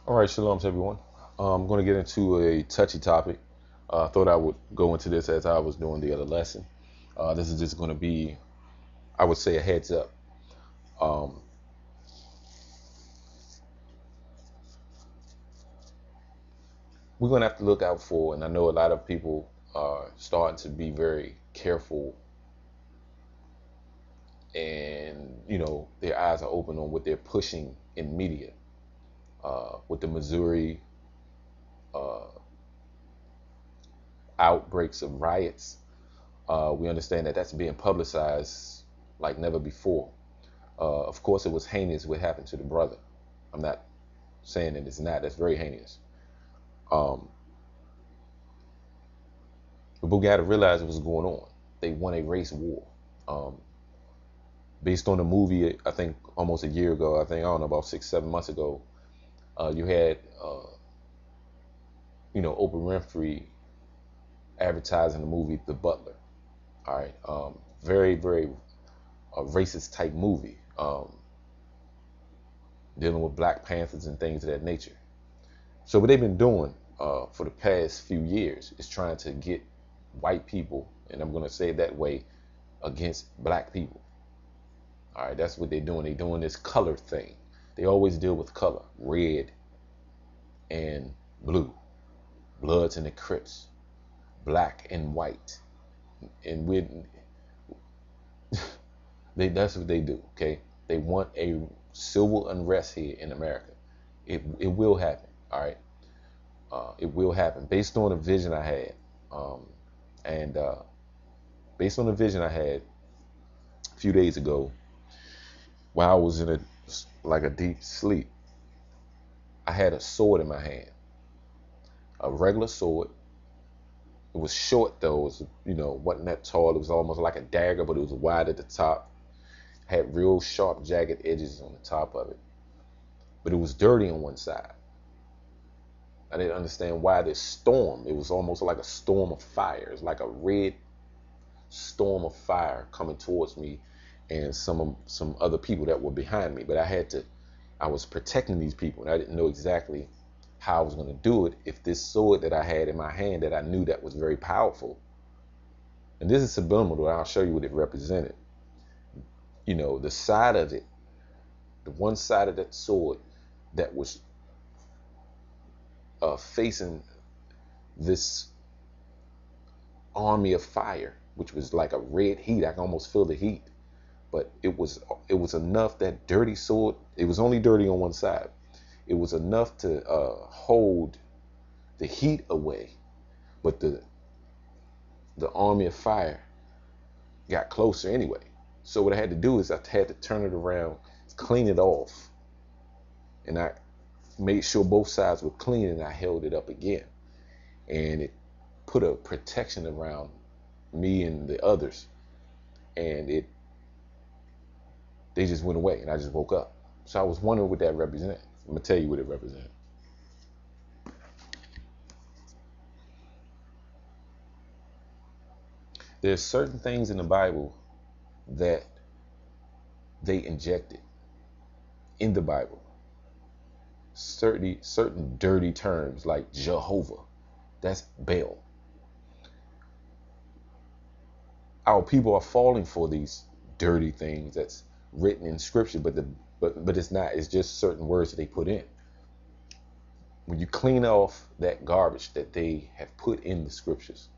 All right, shalom to everyone. I'm going to get into a touchy topic. I thought I would go into this as I was doing the other lesson. This is just going to be, I would say, a heads up. Um, we're going to have to look out for, and I know a lot of people are starting to be very careful, and their eyes are open on what they're pushing in media. With the Missouri uh, outbreaks of riots, we understand that that's being publicized like never before. Of course, it was heinous what happened to the brother. I'm not saying that it's not. That's very heinous. Um, but we got to realize what's going on. They won a race war. Um, Based on a movie, I think almost a year ago, I don't know, about 6, 7 months ago, you had, Oprah Winfrey advertising the movie The Butler. All right. Very, very racist type movie. Dealing with Black Panthers and things of that nature. So what they've been doing for the past few years is trying to get white people, and I'm going to say it that way, against black people. All right, that's what they're doing. They're doing this color thing. They always deal with color, red and blue, Bloods and the Crips, black and white, and that's what they do. Okay, they want a civil unrest here in America. It will happen. All right. It will happen based on a vision I had, and based on the vision I had a few days ago, while I was in a deep sleep. I had a sword in my hand, a regular sword. It was short though. It was, wasn't that tall. It was almost like a dagger, but it was wide at the top. Had real sharp, jagged edges on the top of it, but it was dirty on one side. I didn't understand why this storm. It was almost like a storm of fire. It's like a red storm of fire coming towards me, and some other people that were behind me. But I was protecting these people, and I didn't know exactly how I was going to do it. If this sword that I had in my hand that I knew that was very powerful, and this is subliminal, I'll show you what it represented. The side of it, the one side of that sword that was facing this army of fire, which was like a red heat. I can almost feel the heat, but it was enough. That dirty sword, it was only dirty on one side. It was enough to hold the heat away, but the army of fire got closer anyway. So what I had to do is I had to turn it around, clean it off, and I made sure both sides were clean, and I held it up again, and it put a protection around me and the others, and they just went away, and I just woke up. So I was wondering what that represents. I'm gonna tell you what it represents. There's certain things in the Bible that they injected in the Bible. Certain dirty terms like Jehovah, that's Baal. Our people are falling for these dirty things that's written in scripture, but it's not. It's just certain words that they put in. When you clean off that garbage that they have put in the scriptures,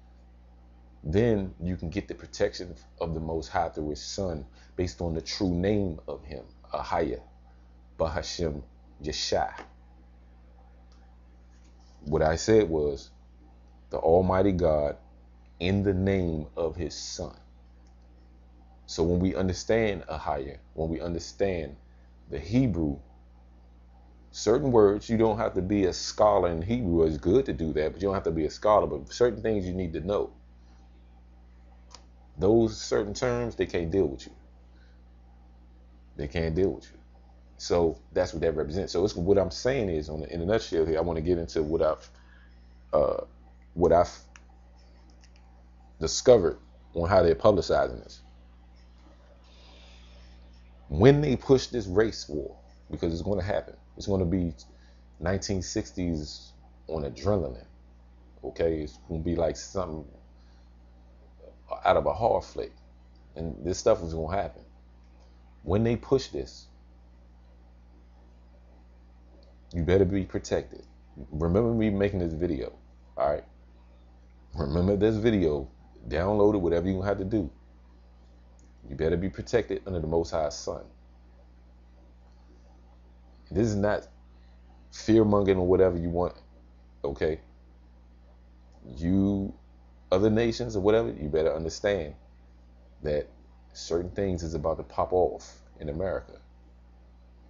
then you can get the protection of the Most High through His Son, based on the true name of Him, Ahaya, Bahashem, Yeshai. What I said was the Almighty God in the name of His Son. So when we understand Ahaya, when we understand the Hebrew, certain words, you don't have to be a scholar in Hebrew. It's good to do that, but you don't have to be a scholar. But certain things you need to know. Those certain terms, they can't deal with you. They can't deal with you. So that's what that represents. So it's what I'm saying is, in a nutshell here, I want to get into what I've discovered on how they're publicizing this. When they push this race war, because it's going to happen, it's going to be 1960s on adrenaline. Okay, it's gonna be like something out of a horror flick, and this stuff was gonna happen. When they push this, you better be protected. Remember me making this video, all right? Remember this video. Download it, whatever you have to do. You better be protected under the Most High's Son. This is not fear-mongering or whatever you want, okay? You, other nations or whatever, you better understand that certain things is about to pop off in America.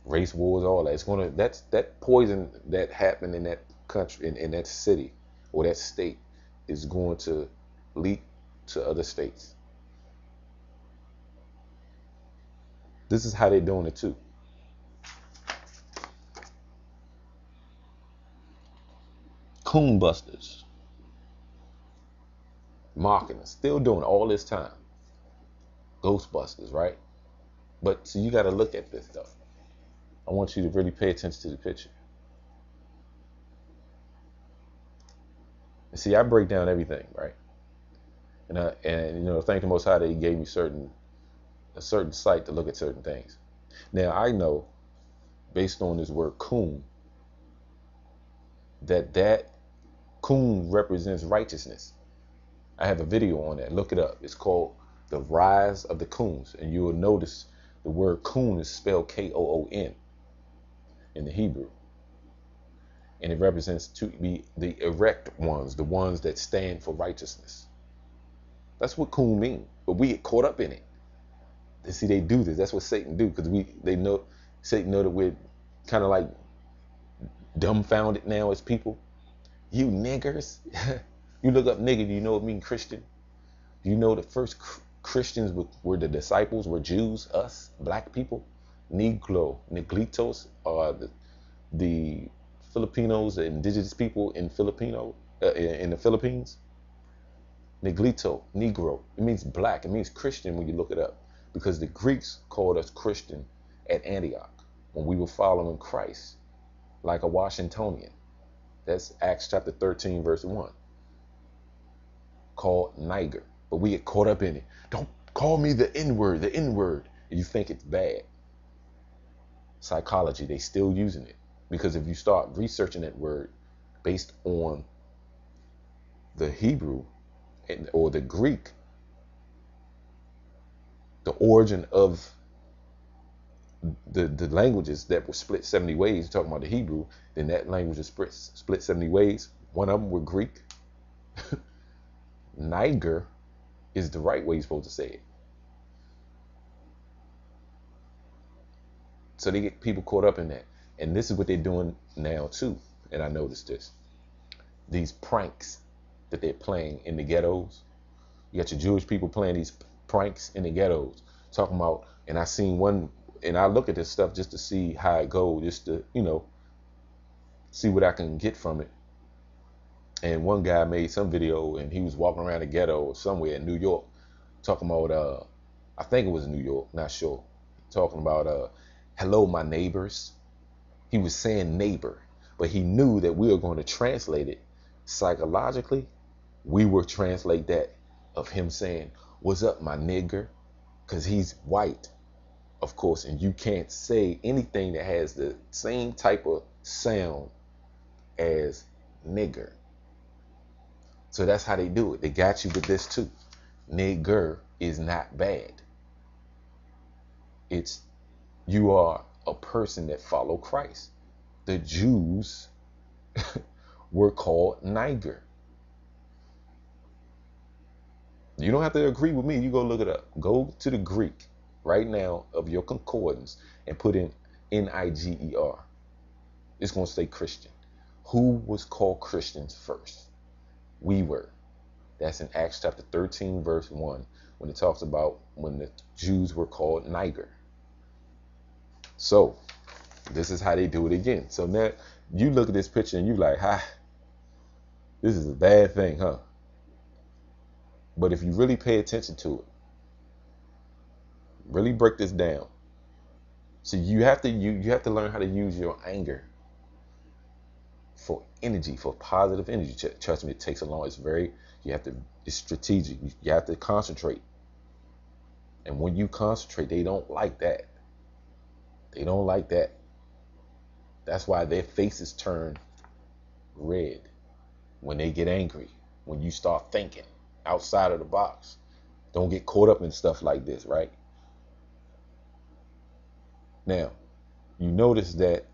Race wars, all that. It's gonna, that poison that happened in that country, in that city or that state, is going to leak to other states. This is how they're doing it too. Coon busters, mocking us, still doing it all this time. Ghostbusters, right? But so you got to look at this stuff. I want you to really pay attention to the picture. And see, I break down everything, right? And you know, thank the Most High that He gave me a certain sight to look at certain things. Now I know, based on this word coon, that coon represents righteousness. I have a video on that. Look it up. It's called The Rise of the Coons, and you will notice the word coon is spelled Koon in the Hebrew, and it represents to be the erect ones, the ones that stand for righteousness. That's what coon means. But we get caught up in it. And see, they do this. That's what Satan do, because Satan know that we're kind of like dumbfounded now as people. You niggers. You look up nigger, do you know what it means Christian? Do you know the first Christians were the disciples, were Jews, us, black people? Negritos are the Filipinos, the indigenous people in in the Philippines. Negrito, Negro. It means black. It means Christian when you look it up, because the Greeks called us Christian at Antioch when we were following Christ, like a Washingtonian. That's Acts chapter 13, verse 1. Called Niger. But we get caught up in it. Don't call me the N-word, the N-word. You think it's bad. Psychology, they still using it. Because if you start researching that word based on the Hebrew or the Greek, the origin of the languages that were split 70 ways, talking about the Hebrew, then that language is split 70 ways. One of them were Greek. Niger is the right way you're supposed to say it. So they get people caught up in that. And this is what they're doing now too. And I noticed this. These pranks that they're playing in the ghettos. You got your Jewish people playing these pranks in the ghettos. Talking about, and I seen one, and I look at this stuff just to see how it goes, just to, you know, see what I can get from it. And one guy made some video, and he was walking around the ghetto or somewhere in New York, talking about, I think it was New York, not sure, talking about, hello, my neighbors. He was saying neighbor, but he knew that we were going to translate it psychologically. We would translate that of him saying, what's up, my nigger? Because he's white, of course, and you can't say anything that has the same type of sound as nigger. So that's how they do it. They got you with this too. Nigger is not bad. It's, you are a person that follow Christ. The Jews were called Niger. You don't have to agree with me. You go look it up. Go to the Greek right now of your concordance and put in Niger. It's going to say Christian. Who was called Christians first? We were. That's in Acts chapter 13, verse 1, when it talks about when the Jews were called Niger. So this is how they do it again. So now you look at this picture and you like, this is a bad thing, huh? But if you really pay attention to it, really break this down. So you have to learn how to use your anger. for energy, for positive energy. Trust me, it takes a long. It's strategic. You have to concentrate. And when you concentrate, they don't like that. They don't like that. That's why their faces turn red when they get angry. When you start thinking outside of the box. Don't get caught up in stuff like this, right? Now, you notice that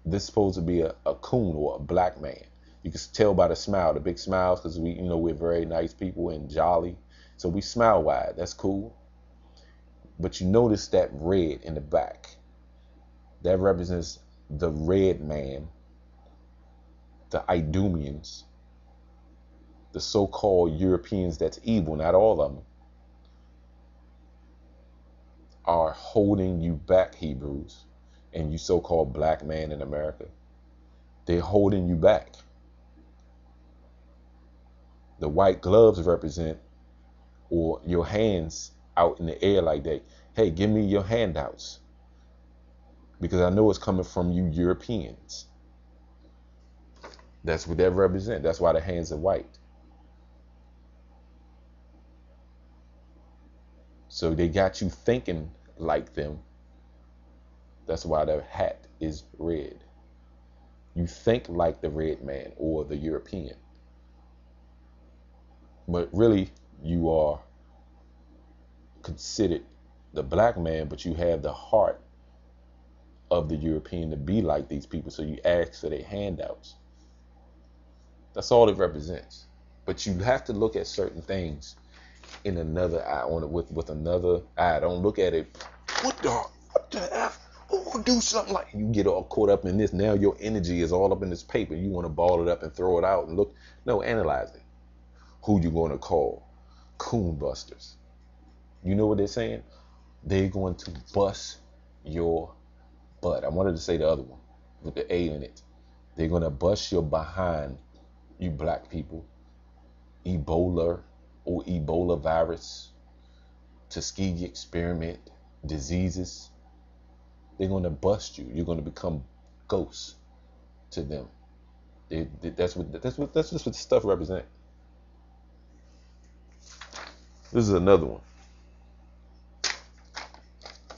this is supposed to be a coon or a black man. You can tell by the smile, the big smiles, because we're very nice people and jolly. So we smile wide. That's cool. But you notice that red in the back. That represents the red man, the Idumeans, the so-called Europeans that's evil, not all of them, are holding you back, Hebrews, and you so-called black man in America. They're holding you back. The white gloves represent, or your hands out in the air like that. Hey, give me your handouts. Because I know it's coming from you Europeans. That's what that represents. That's why the hands are white. So they got you thinking like them. That's why the hat is red. You think like the red man or the European. But really, you are considered the black man, but you have the heart of the European to be like these people. So you ask for their handouts. That's all it represents. But you have to look at certain things in another eye, with another eye. Don't look at it, what the F? Oh, do something like, you get all caught up in this. Now your energy is all up in this paper. You want to ball it up and throw it out and look. No, analyze it. Who you going to call? Coon busters. You know what they're saying? They're going to bust your butt. I wanted to say the other one with the A in it. They're going to bust your behind, you black people. Ebola or Ebola virus, Tuskegee experiment, diseases. They're going to bust you. You're going to become ghosts to them. That's just what the stuff represents. This is another one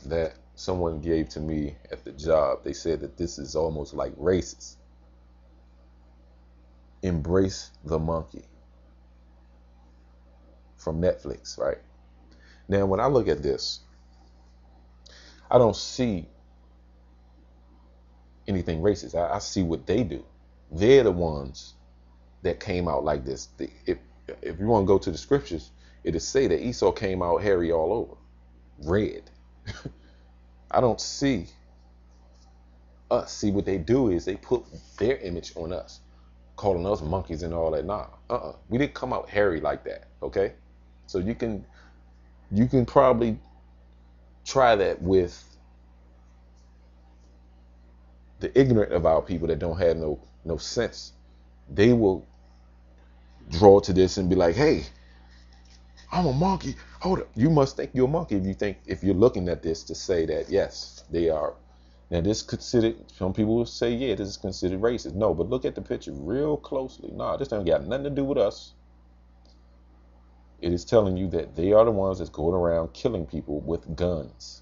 that someone gave to me at the job. They said that this is almost like racist. Embrace the monkey. From Netflix, right? Now, when I look at this, I don't see anything racist. I see what they do. They're the ones that came out like this. If you want to go to the scriptures, it'll say that Esau came out hairy all over, red. I don't see us. See, what they do is they put their image on us, calling us monkeys and all that. Nah, we didn't come out hairy like that, okay? So you can probably try that with the ignorant of our people that don't have no sense. They will draw to this and be like, hey, I'm a monkey. Hold up. You must think you're a monkey if you're looking at this to say that, yes, they are. Now, this considered, some people will say, yeah, this is considered racist. No, but look at the picture real closely. Nah, this don't got nothing to do with us. It is telling you that they are the ones that's going around killing people with guns,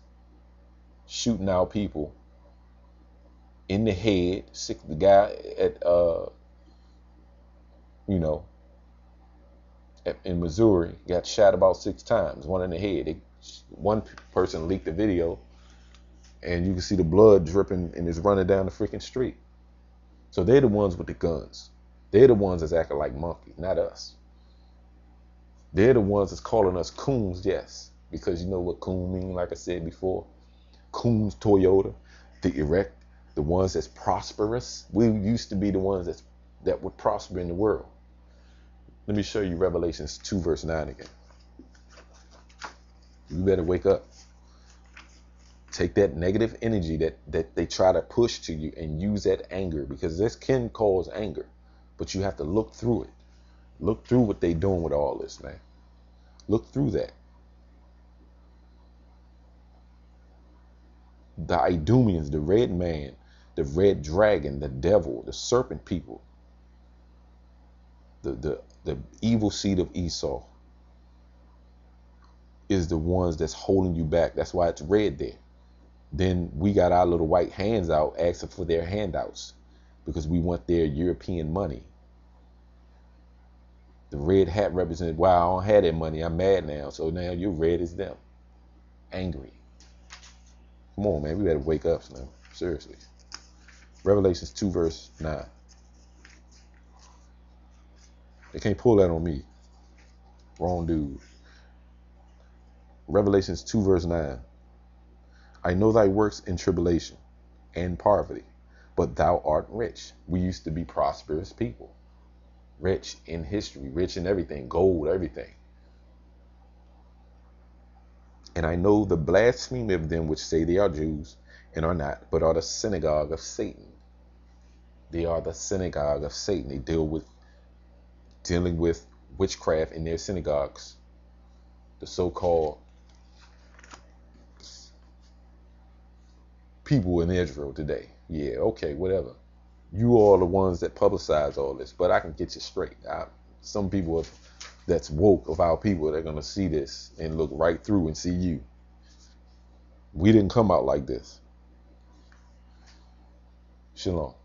shooting out people in the head. The guy in Missouri got shot about 6 times, one in the head. One person leaked the video, and you can see the blood dripping and it's running down the freaking street. So they're the ones with the guns. They're the ones that's acting like monkeys, not us. They're the ones that's calling us coons, yes. Because you know what coon mean, like I said before. Coons, Toyota, the erect, the ones that's prosperous. We used to be the ones that would prosper in the world. Let me show you Revelations 2 verse 9 again. You better wake up. Take that negative energy that they try to push to you and use that anger, because this can cause anger. But you have to look through it. Look through what they doing with all this, man. Look through that. The Idumeans, the red man, the red dragon, the devil, the serpent people, the evil seed of Esau is the ones that's holding you back. That's why it's red there. Then we got our little white hands out asking for their handouts because we want their European money. The red hat represented, wow, I don't have that money. I'm mad now. So now you're red as them. Angry. Come on, man. We better wake up, Slim. Seriously. Revelations 2 verse 9. They can't pull that on me. Wrong dude. Revelations 2 verse 9. I know thy works in tribulation and poverty, but thou art rich. We used to be prosperous people. Rich in history, rich in everything, gold, everything. And I know the blasphemy of them which say they are Jews and are not, but are the synagogue of Satan. They are the synagogue of Satan. They dealing with witchcraft in their synagogues. The so-called people in Israel today. Yeah, okay, whatever. You all the ones that publicize all this, but I can get you straight. Some people that's woke of our people, they're going to see this and look right through and see you. We didn't come out like this. Shalom.